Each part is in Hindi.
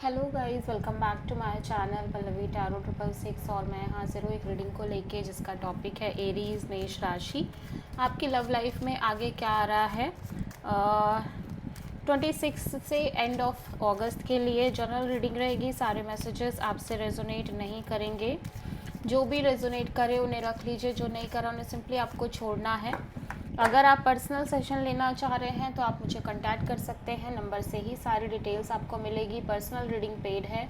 Hello guys, welcome back to my channel Pallavi tarot 666 और मैं हाजिर हूँ एक रीडिंग को लेके जिसका टॉपिक है एरीज मेष राशि। आपकी लव लाइफ में आगे क्या आ रहा है 26 से एंड ऑफ अगस्त के लिए जनरल रीडिंग रहेगी। सारे मैसेजेस आपसे रेजोनेट नहीं करेंगे। जो भी रेजोनेट करे उन्हें रख लीजिए, जो नहीं करा उन्हें सिंपली आपको छोड़ना है। अगर आप पर्सनल सेशन लेना चाह रहे हैं तो आप मुझे कांटेक्ट कर सकते हैं, नंबर से ही सारी डिटेल्स आपको मिलेगी। पर्सनल रीडिंग पेड है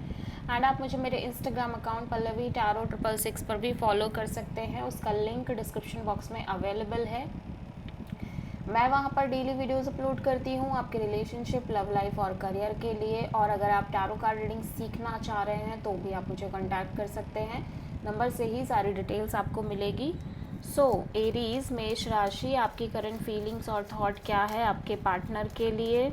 एंड आप मुझे मेरे इंस्टाग्राम अकाउंट पल्लवी टैरो 666 पर भी फॉलो कर सकते हैं। उसका लिंक डिस्क्रिप्शन बॉक्स में अवेलेबल है। मैं वहाँ पर डेली वीडियोस अपलोड करती हूँ आपके रिलेशनशिप, लव लाइफ और करियर के लिए। और अगर आप टैरो कार्ड रीडिंग सीखना चाह रहे हैं तो भी आप मुझे कांटेक्ट कर सकते हैं, नंबर से ही सारी डिटेल्स आपको मिलेगी। एरीज मेष राशि, आपकी करंट फीलिंग्स और थॉट क्या है आपके पार्टनर के लिए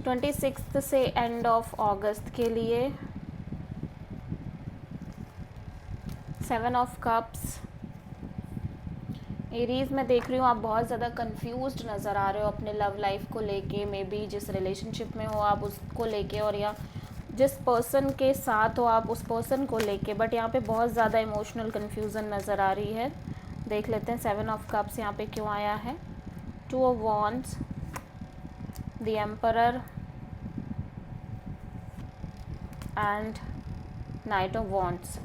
26 से एंड ऑफ अगस्त के लिए। 7 ऑफ कप्स। एरीज में देख रही हूँ आप बहुत ज़्यादा कंफ्यूज्ड नज़र आ रहे हो अपने लव लाइफ को लेके। मे बी जिस रिलेशनशिप में हो आप उसको लेके, और या जिस पर्सन के साथ हो आप उस पर्सन को लेके, बट यहाँ पे बहुत ज़्यादा इमोशनल कन्फ्यूज़न नज़र आ रही है। देख लेते हैं 7 ऑफ कप्स यहाँ पे क्यों आया है। 2 of wands, the emperor and night of wands.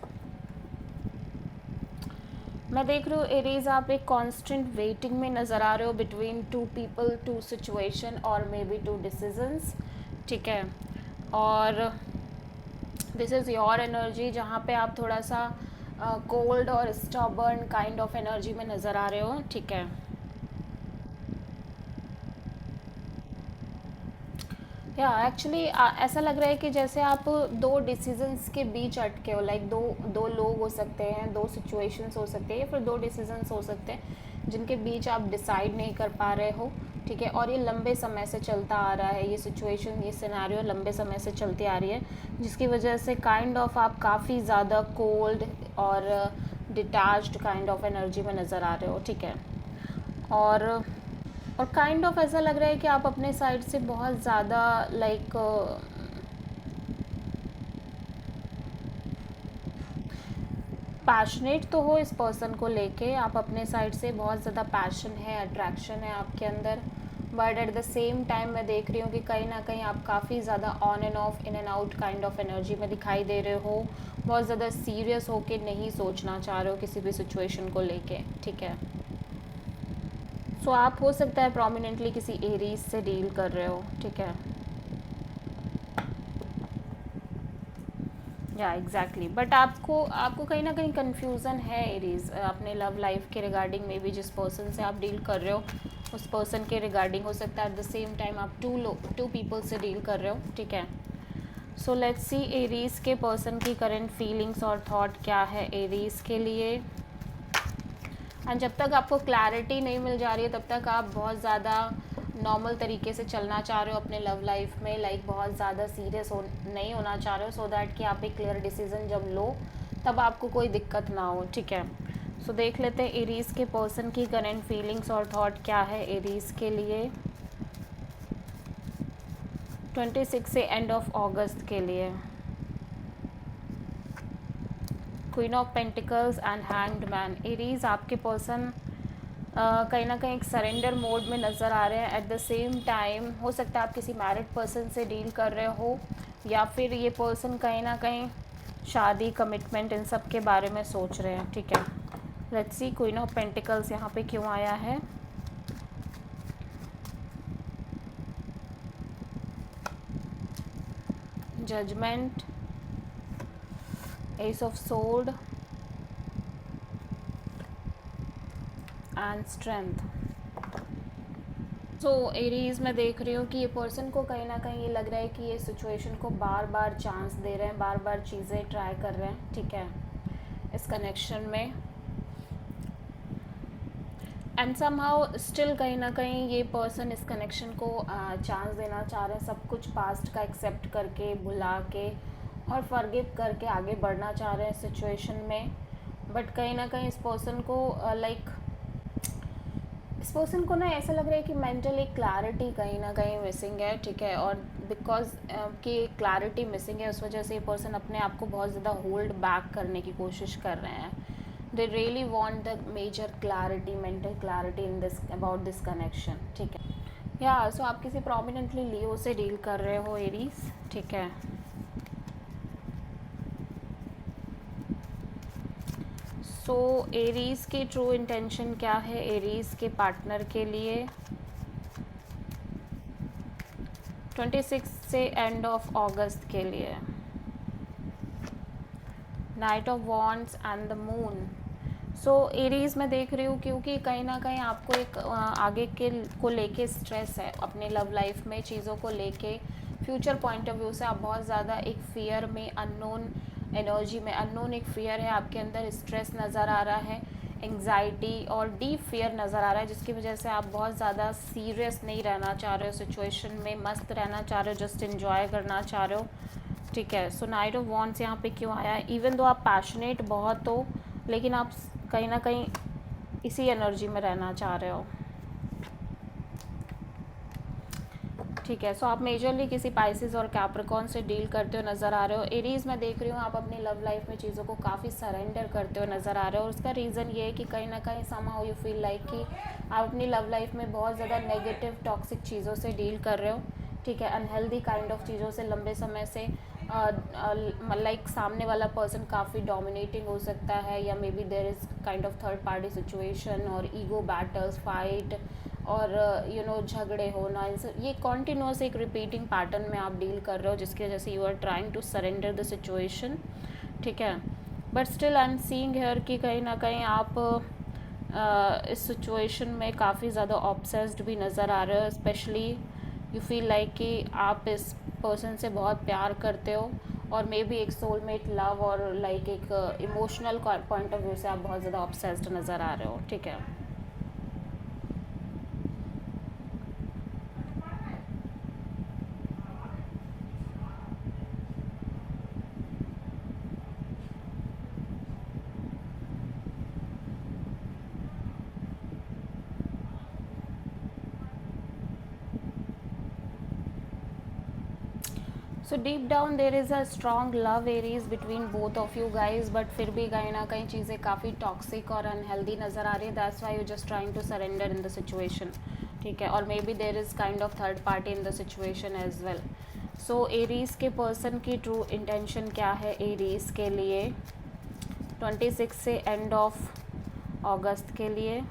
मैं देख रही हूँ एरीज आप एक कांस्टेंट वेटिंग में नज़र आ रहे हो between two people, two situation और मे बी टू डिसीजंस। ठीक है, और दिस इज़ योर एनर्जी जहाँ पे आप थोड़ा सा कोल्ड और स्टबर्न काइंड ऑफ एनर्जी में नज़र आ रहे हो। ठीक है, या एक्चुअली ऐसा लग रहा है कि जैसे आप दो डिसीजंस के बीच अटके हो। लाइक दो दो लोग हो सकते हैं, दो सिचुएशंस हो सकते हैं, या फिर दो डिसीजंस हो सकते हैं जिनके बीच आप डिसाइड नहीं कर पा रहे हो। ठीक है, और ये लंबे समय से चलता आ रहा है, ये सिचुएशन, ये सिनेरियो लंबे समय से चलती आ रही है, जिसकी वजह से काइंड ऑफ आप काफ़ी ज़्यादा कोल्ड और डिटैच्ड काइंड ऑफ एनर्जी में नज़र आ रहे हो। ठीक है, और काइंड ऑफ ऐसा लग रहा है कि आप अपने साइड से बहुत ज़्यादा लाइक पैशनेट तो हो इस पर्सन को लेके। आप अपने साइड से बहुत ज़्यादा पैशन है, अट्रैक्शन है आपके अंदर, but at the same time मैं देख रही हूँ कि कहीं ना कहीं आप काफ़ी ज़्यादा on end of, in and out kind of energy में दिखाई दे रहे हो। बहुत ज़्यादा सीरियस होके नहीं सोचना चाह रहे हो किसी भी सिचुएशन को लेके। ठीक है, सो आप हो सकता है प्रोमिनेंटली किसी एरीज से डील कर रहे हो। ठीक है, या एग्जैक्टली, बट आपको आपको कहीं ना कहीं कन्फ्यूज़न है एरीज अपने लव लाइफ के रिगार्डिंग। में भी जिस पर्सन से आप डील कर रहे हो उस पर्सन के रिगार्डिंग हो सकता है। एट द सेम टाइम आप टू पीपल से डील कर रहे हो। ठीक है, सो लेट्स सी एरीज के पर्सन की करंट फीलिंग्स और थॉट क्या है एरीज के लिए। एंड जब तक आपको क्लैरिटी नहीं मिल जा रही है तब तक आप बहुत ज़्यादा नॉर्मल तरीके से चलना चाह रहे हो अपने लव लाइफ में। लाइक बहुत ज़्यादा सीरियस नहीं होना चाह रहे हो, सो दैट कि आप एक क्लियर डिसीजन जब लो तब आपको कोई दिक्कत ना हो। ठीक है, सो देख लेते हैं एरीज के पर्सन की करंट फीलिंग्स और थॉट क्या है एरीज के लिए 26 से एंड ऑफ अगस्त के लिए। Queen of pentacles and hanged man. Aries आपके पर्सन कहीं ना कहीं एक सरेंडर मोड में नज़र आ रहे हैं। एट द सेम टाइम हो सकता है आप किसी मैरिड पर्सन से डील कर रहे हो, या फिर ये पर्सन कहीं ना कहीं शादी, कमिटमेंट, इन सब के बारे में सोच रहे हैं। ठीक है, let's see queen of pentacles यहाँ पे क्यों आया है। Judgement, ace of sword and strength. So Aries में देख रही हूँ कि ये पर्सन को कहीं ना कहीं ये लग रहा है कि ये सिचुएशन को बार बार चांस दे रहे हैं, बार बार चीज़ें ट्राई कर रहे हैं। ठीक है, इस कनेक्शन में एंड समहाउ स्टिल कहीं ना कहीं ये पर्सन इस कनेक्शन को चांस देना चाह रहे हैं। सब कुछ पास्ट का एक्सेप्ट करके, भुला के और फॉरगिव करके आगे बढ़ना चाह रहे हैं सिचुएशन में। बट कहीं ना कहीं इस पर्सन को लाइक पर्सन को ना ऐसा लग रहा है कि मेंटली क्लैरिटी कहीं ना कहीं मिसिंग है, ठीक है, और बिकॉज की क्लैरिटी मिसिंग है उस वजह से ये पर्सन अपने आप को बहुत ज़्यादा होल्ड बैक करने की कोशिश कर रहे हैं. They really want the major clarity, mental clarity in this about this connection, ठीक है. या सो आप किसी प्रोमिनेंटली लियो से डील कर रहे हो एरीज, ठीक है. सो एरीज की ट्रू इंटेंशन क्या है एरीज के पार्टनर के लिए 26 से एंड ऑफ अगस्त के लिए. Night of wands and the moon. So Aries में देख रही हूँ क्योंकि कहीं ना कहीं आपको एक आगे के को लेके स्ट्रेस है अपने लव लाइफ में, चीज़ों को लेके फ्यूचर पॉइंट ऑफ व्यू से आप बहुत ज़्यादा एक फियर में, अननोन एनर्जी में, अननोन एक फियर है आपके अंदर, स्ट्रेस नज़र आ रहा है, एंग्जाइटी और डीप फियर नज़र आ रहा है, जिसकी वजह से आप बहुत ज़्यादा सीरियस नहीं रहना चाह रहे हो सिचुएशन में, मस्त रहना चाह रहे हो, जस्ट इन्जॉय करना चाह रहे हो, ठीक है. सो नाइट ऑफ वॉन्ड्स यहाँ पे क्यों आया है? इवन दो आप पैशनेट बहुत हो लेकिन आप कहीं ना कहीं इसी एनर्जी में रहना चाह रहे हो, ठीक है. सो आप मेजरली किसी पाइसेस और कैप्रिकॉर्न से डील करते हो नज़र आ रहे हो. एरीज में देख रही हूँ आप अपनी लव लाइफ में चीज़ों को काफ़ी सरेंडर करते हो नज़र आ रहे हो, और उसका रीज़न ये है कि कहीं ना कहीं समहाउ यू फील लाइक कि आप अपनी लव लाइफ में बहुत ज़्यादा नेगेटिव टॉक्सिक चीज़ों से डील कर रहे हो, ठीक है, अनहेल्दी काइंड ऑफ चीज़ों से लंबे समय से. लाइक सामने वाला पर्सन काफ़ी डोमिनेटिंग हो सकता है, या maybe there is kind of third party situation और ईगो बैटल्स, फाइट और झगड़े होना, ये कॉन्टीन्यूस एक रिपीटिंग पैटर्न में आप डील कर रहे हो, जिसकी वजह से you are trying to surrender the situation, ठीक है. But still I am seeing here कि कहीं ना कहीं आप इस सिचुएशन में काफ़ी ज़्यादा ऑब्सेस्ड भी नज़र आ रहे हो. स्पेशली यू फील लाइक कि आप इस पर्सन से बहुत प्यार करते हो, और मे बी एक सोलमेट लव और लाइक एक इमोशनल पॉइंट ऑफ व्यू से आप बहुत ज़्यादा ऑब्सेस्ड नज़र आ रहे हो, ठीक है. So deep down there is a strong love Aries between both of you guys, but फिर भी कहीं ना कहीं चीज़ें काफ़ी टॉक्सिक और अनहेल्दी नज़र आ रही है. That's why you just trying to surrender in the situation, ठीक है. और maybe there is kind of third party in the situation as well. So Aries के पर्सन की ट्रू इंटेंशन क्या है एरीज के लिए 26 से एंड ऑफ अगस्त के लिए.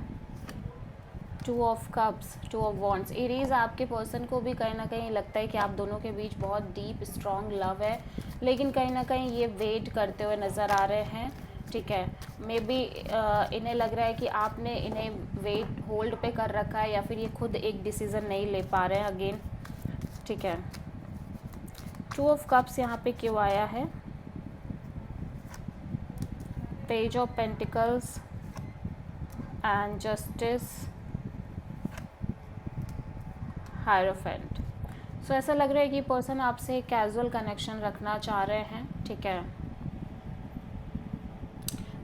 2 of cups, 2 of wands. Aries आपके पर्सन को भी कहीं ना कहीं लगता है कि आप दोनों के बीच बहुत डीप स्ट्रॉन्ग लव है, लेकिन कहीं ना कहीं ये वेट करते हुए नज़र आ रहे हैं, ठीक है. मे बी इन्हें लग रहा है कि आपने इन्हें वेट होल्ड पे कर रखा है, या फिर ये खुद एक डिसीज़न नहीं ले पा रहे हैं अगेन, ठीक है. 2 ऑफ कप्स यहाँ पे क्यों आया है? Page of pentacles and justice, hierophant. So ऐसा लग रहा है कि पर्सन आपसे कैजुअल कनेक्शन रखना चाह रहे हैं, ठीक है,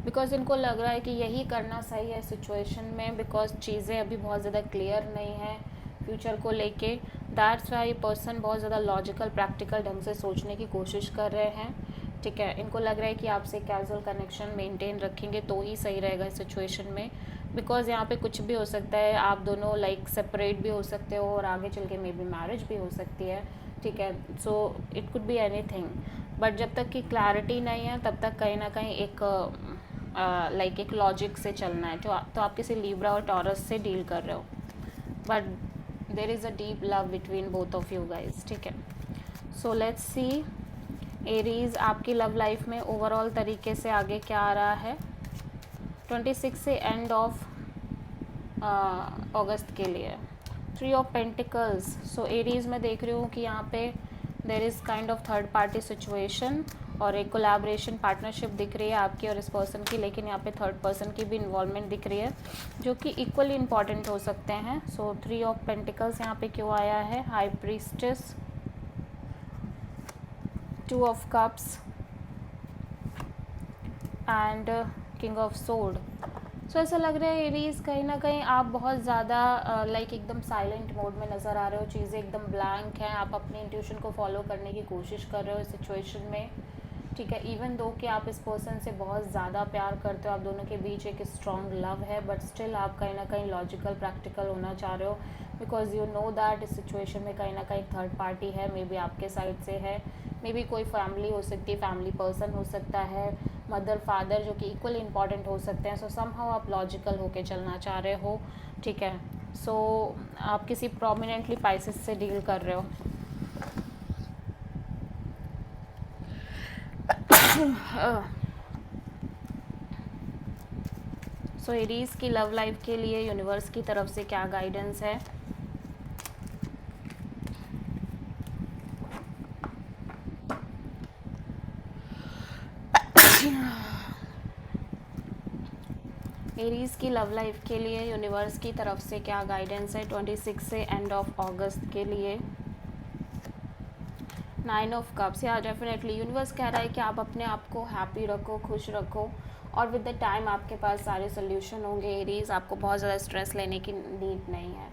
बिकॉज इनको लग रहा है कि यही करना सही है सिचुएशन में, बिकॉज चीज़ें अभी बहुत ज़्यादा क्लियर नहीं है फ्यूचर को लेके. दैट्स वाई पर्सन बहुत ज़्यादा लॉजिकल प्रैक्टिकल ढंग से सोचने की कोशिश कर रहे हैं, ठीक है. इनको लग रहा है कि आपसे कैजुअल कनेक्शन मेंटेन रखेंगे तो ही सही रहेगा इस सिचुएशन में, बिकॉज यहाँ पे कुछ भी हो सकता है. आप दोनों लाइक सेपरेट भी हो सकते हो और आगे चल के मे बी मैरिज भी हो सकती है, ठीक है. So it could be anything, but जब तक कि क्लैरिटी नहीं है तब तक कहीं ना कहीं एक लाइक एक लॉजिक से चलना है. तो आप किसी लिब्रा और टॉरस से डील कर रहे हो, but there is a deep love between both of you guys, ठीक है. सो लेट्स सी एरीज आपकी लव लाइफ में ओवरऑल तरीके से आगे क्या आ रहा है 26 से एंड ऑफ अगस्त के लिए. 3 ऑफ पेंटिकल्स. सो एरीज में देख रही हूँ कि यहाँ पे देर is kind of third party situation और एक कोलैबोरेशन पार्टनरशिप दिख रही है आपकी और इस पर्सन की, लेकिन यहाँ पे थर्ड पर्सन की भी इन्वॉल्वमेंट दिख रही है जो कि इक्वली इंपॉर्टेंट हो सकते हैं. सो 3 ऑफ पेंटिकल्स यहाँ पे क्यों आया है? High priestess, 2 of cups and king of sword. So ऐसा लग रहा है एरीज कहीं ना कहीं आप बहुत ज़्यादा लाइक एकदम साइलेंट मोड में नज़र आ रहे हो, चीज़ें एकदम ब्लैंक हैं, आप अपनी इंट्यूशन को फॉलो करने की कोशिश कर रहे हो इस सिचुएशन में, ठीक है। इवन दो कि आप इस पर्सन से बहुत ज़्यादा प्यार करते हो, आप दोनों के बीच एक स्ट्रॉन्ग लव है, बट स्टिल आप कहीं ना कहीं लॉजिकल प्रैक्टिकल होना चाह रहे हो, बिकॉज यू नो दैट इस सिचुएशन में कहीं ना कहीं थर्ड पार्टी है, मे बी आपके साइड से है, मे बी कोई फैमिली हो सकती है, फैमिली पर्सन हो सकता है, मदर फादर जो कि इक्वली इंपॉर्टेंट हो सकते हैं। सो समहाउ आप लॉजिकल होके चलना चाह रहे हो, ठीक है। सो आप किसी प्रोमिनेंटली पाइसेस से डील कर रहे हो। सो एरीज की लव लाइफ के लिए यूनिवर्स की तरफ से क्या गाइडेंस है? एरीज की लव लाइफ के लिए यूनिवर्स की तरफ से क्या गाइडेंस है 26 से एंड ऑफ अगस्त के लिए? 9 ऑफ कप्स। या डेफिनेटली यूनिवर्स कह रहा है कि आप अपने आप को हैप्पी रखो, खुश रखो, और विद द टाइम आपके पास सारे सोल्यूशन होंगे एरीज, आपको बहुत ज़्यादा स्ट्रेस लेने की नीड नहीं है।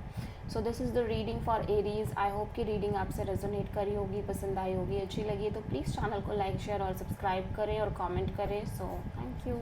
So this is the reading for Aries. I hope कि रीडिंग आपसे रेजोनेट करी होगी, पसंद आई होगी, अच्छी लगी तो प्लीज़ चैनल को लाइक शेयर और सब्सक्राइब करें और कमेंट करें। So thank you.